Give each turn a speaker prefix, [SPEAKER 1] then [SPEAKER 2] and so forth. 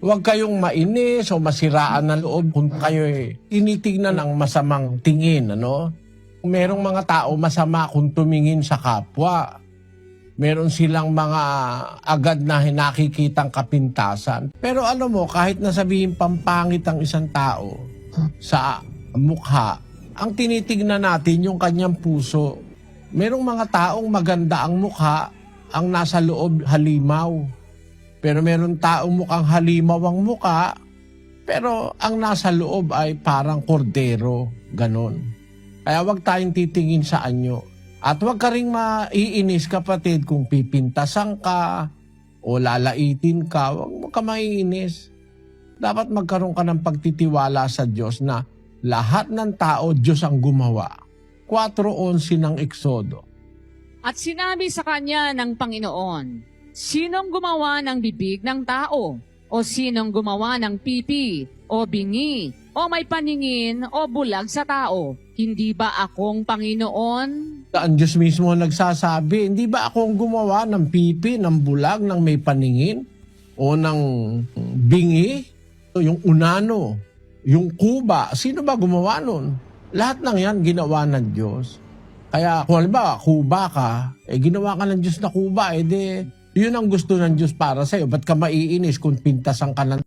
[SPEAKER 1] Huwag kayong mainis o masiraan ng loob kung kayo tinitignan ng masamang tingin, ano? Merong mga tao masama kung tumingin sa kapwa. Meron silang mga agad na nakikitang kapintasan. Pero alam mo, kahit nasabihin pampangit ang isang tao sa mukha, ang tinitignan natin yung kanyang puso. Merong mga taong maganda ang mukha, ang nasa loob halimaw. Pero meron taong mukhang halimaw ang mukha, pero ang nasa loob ay parang kordero, ganon. Kaya wag tayong titingin sa anyo. At wag ka rin maiinis, kapatid, kung pipintasan ka o lalaitin ka, wag mo ka maiinis. Dapat magkaroon ka ng pagtitiwala sa Diyos na lahat ng tao, Diyos ang gumawa. 4:11 ng Eksodo.
[SPEAKER 2] At sinabi sa kanya ng Panginoon, sinong gumawa ng bibig ng tao? O sinong gumawa ng pipi, o bingi, o may paningin, o bulag sa tao? Hindi ba akong Panginoon?
[SPEAKER 1] Ang Diyos mismo nagsasabi, hindi ba akong gumawa ng pipi, ng bulag, ng may paningin, o ng bingi, yung unano, yung kuba? Sino ba gumawa nun? Lahat ng yan ginawa ng Diyos. Kaya kung halimbawa, kuba ka, ginawa ka ng Diyos na kuba, yun ang gusto ng Diyos para sa'yo. Ba't ka maiinis kung pintasan ka ng